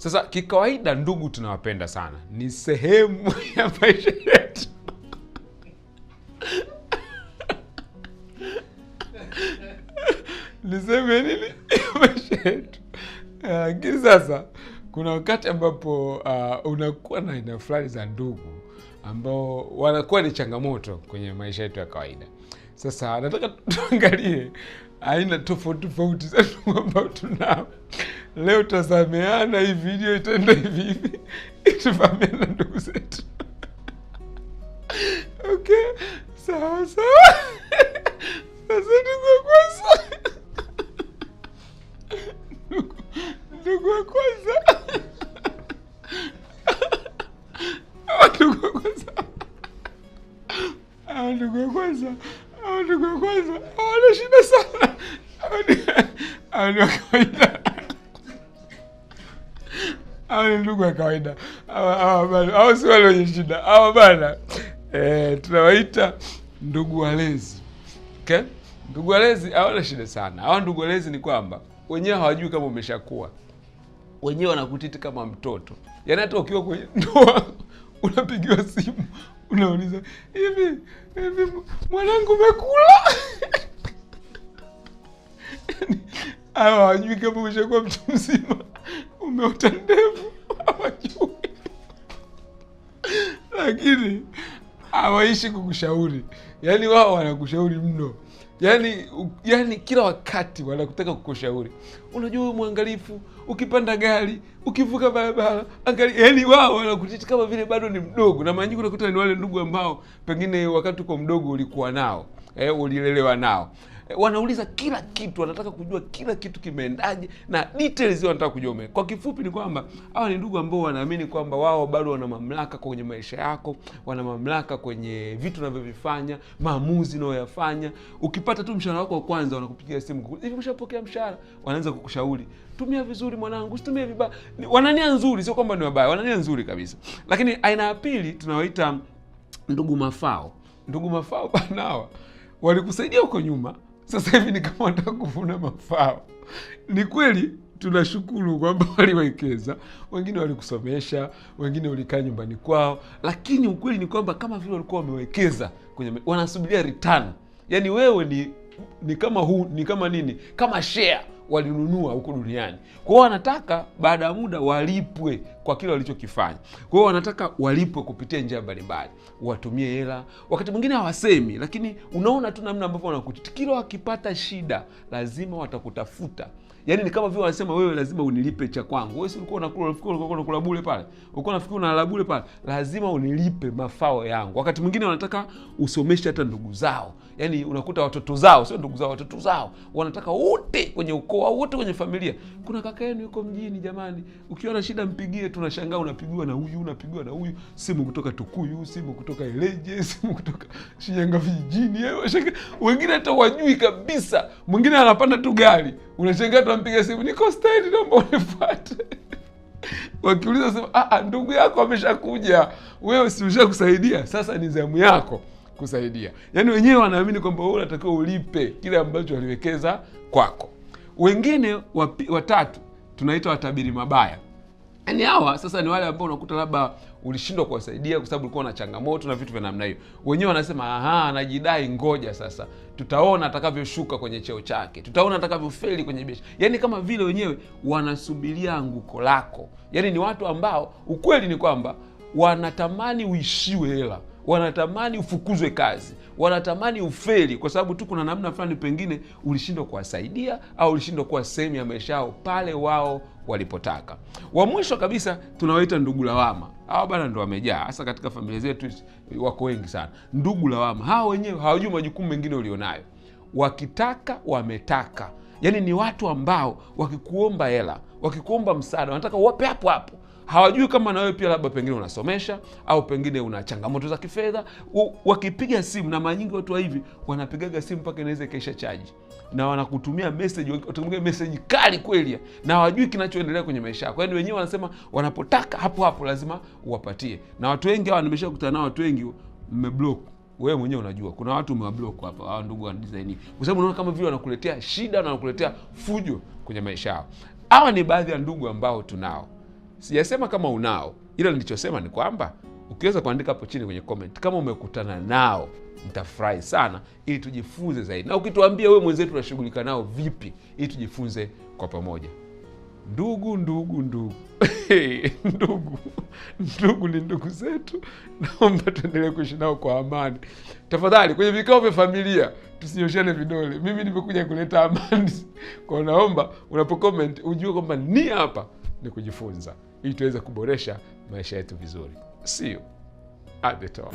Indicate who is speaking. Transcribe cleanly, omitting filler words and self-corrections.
Speaker 1: Sasa kikawaida ndugu tunawapenda sana, ni sehemu ya maisha yetu. Ni sehemu ya nini? Maisha yetu. Lakini sasa kuna wakati ambapo unakuwa na aina fulani za ndugu ambao wanakuwa ni changamoto kwenye maisha yetu ya kawaida. Sasa nataka tuangalie aina tofauti za ndugu ambao tunao. Leo tutasameana, hii video itaenda hivi tufahamiane na ndugu zetu. Okay, sawa. Sasa ndugu wa kwanza. Ndugu wa kwanza. Hawana shida sana. Hawa ni wa kawaida. Hawa ni ndugu wa kawaida. Hawa si wale wenye shida. Hawa bana, tunawaita ndugu walezi. Okay? Ndugu walezi hawana shida sana. Hawa ndugu walezi ni kwamba wenyewe hawajui kama umeshakuwa. Wenyewe wanakutiti kama mtoto. Yaani hata ukiwa kwenye ndoa unapigiwa simu, unauliza, hivi mwanangu umekula? Hawa hawajui kama umeshakuwa mtu mzima, umeota ndevu, hawajui. Lakini hawaishi kukushauri. Yaani wao wanakushauri mno. Yaani kila wakati wanakutaka kukushauri. Unajua wewe mwangalifu, ukipanda gari, ukivuka barabara, angalia. Yaani wao wanakutiti kama vile bado ni mdogo. Na mara nyingi unakuta ni wale ndugu ambao pengine wakati uko mdogo ulikuwa nao, ulilelewa nao. Wanauliza kila kitu, wanataka kujua kila kitu kimeendaje na details wanataka kujua. Kwa kifupi ni kwamba hawa ni ndugu ambao wanaamini kwamba wao bado wana mamlaka kwenye maisha yako, wana mamlaka kwenye vitu unavyovifanya, maamuzi unayoyafanya. Ukipata tu mshahara wako wa kwanza wanakupigia simu, hivi umeshapokea mshahara? Wanaanza kukushauri, tumia vizuri mwanangu, usitumie vibaya. Wanania nzuri, sio kwamba ni wabaya, wanania nzuri kabisa. Lakini aina ya pili tunawaita ndugu mafao. Ndugu mafao bana, hawa walikusaidia huko nyuma, sasa hivi ni kama wanataka kuvuna mafao. Ni kweli tunashukuru kwamba waliwekeza, wengine walikusomesha, wengine ulikaa nyumbani kwao, lakini ukweli ni kwamba kama vile walikuwa wamewekeza kwenye, wanasubiria return. Yaani wewe ni kama nini? Kama share walinunua huko duniani. Kwa hiyo wanataka baada ya muda walipwe kwa kile walichokifanya. Kwa hiyo wanataka walipwe kupitia njia mbalimbali. Watumie hela. Wakati mwingine hawasemi, lakini unaona tu namna ambavyo wanakutiti. Kila wakipata shida lazima watakutafuta. Yaani ni kama vile wanasema wewe lazima unilipe cha kwangu. Wewe si ulikuwa unakula bure pale. Ulikuwa unafikiri unalala bure pale. Lazima unilipe mafao yangu. Wakati mwingine wanataka usomeshe hata ndugu zao. Yaani unakuta watoto zao, sio ndugu zao, watoto zao. Wanataka wote kwenye ukoo au wote kwenye familia. Kuna kaka yenu yuko mjini jamani. Ukiona shida mpigie, tunashangaa unapigiwa na huyu, unapigiwa na huyu. Simu kutoka Tukuyu, simu kutoka Ileje, simu kutoka Shinyanga vijijini. Wengine hata wajui kabisa. Mwingine anapanda tu gari. Unashangaa tunampiga simu, niko stendi naomba unifuate. Wakiuliza sema, ndugu yako ameshakuja. Wewe si umeshakusaidia, sasa ni zamu yako kusaidia. Yaani wenyewe wanaamini kwamba wewe unatakiwa ulipe kile ambacho waliwekeza kwako. Wengine watatu tunaita watabiri mabaya. Yaani hawa sasa ni wale ambao unakuta labda ulishindwa kuwasaidia kwa sababu ulikuwa na changamoto na vitu vya namna hiyo. Wenyewe wanasema anajidai, ngoja sasa tutaona atakavyoshuka kwenye cheo chake, tutaona atakavyofeli kwenye biashara. Yaani kama vile wenyewe wanasubiria anguko lako. Yaani ni watu ambao ukweli ni kwamba wanatamani uishiwe hela, wanatamani ufukuzwe kazi, wanatamani ufeli kwa sababu tu kuna namna fulani pengine ulishindwa kuwasaidia au ulishindwa kuwa sehemu ya maisha yao pale wao walipotaka. Wa mwisho kabisa tunawaita ndugu lawama. Hawa bana ndo wamejaa, hasa katika familia zetu wako wengi sana. Ndugu lawama, hawa wenyewe hawajui majukumu mengine ulionayo. Wakitaka wametaka. Yaani ni watu ambao wakikuomba hela, wakikuomba msaada, wanataka uwape hapo hapo. Hawajui kama na wewe pia labda pengine unasomesha au pengine una changamoto za kifedha. Wakipiga simu, na mara nyingi watu wa hivi wanapigaga simu mpaka inaweza ikaisha chaji, na wanakutumia message, watakutumia message kali kweli, na hawajui kinachoendelea kwenye maisha yako. Yaani wenyewe wanasema wanapotaka hapo hapo lazima uwapatie. Na watu wengi hawa nimeshakutana nao, watu wengi mmeblock. Wewe mwenyewe unajua kuna watu umewablock hapa, hawa ndugu wa design, kwa sababu unaona kama vile wanakuletea shida na wanakuletea fujo kwenye maisha yao. Hawa ni baadhi ya ndugu ambao tunao. Sijasema kama unao, ila nilichosema ni kwamba ukiweza kuandika hapo chini kwenye comment kama umekutana nao, nitafurahi sana ili tujifunze zaidi. Na ukituambia wewe mwenzetu unashughulika nao vipi ili tujifunze kwa pamoja. Ndugu ndugu ni ndugu zetu, naomba tuendelee kuishi nao kwa amani. Tafadhali kwenye vikao vya familia tusinyoshane vidole. Mimi nimekuja kuleta amani. Kwa naomba unapo-comment ujue kwamba ni hapa ni kujifunza ili tuweze kuboresha maisha yetu vizuri. See you at the top.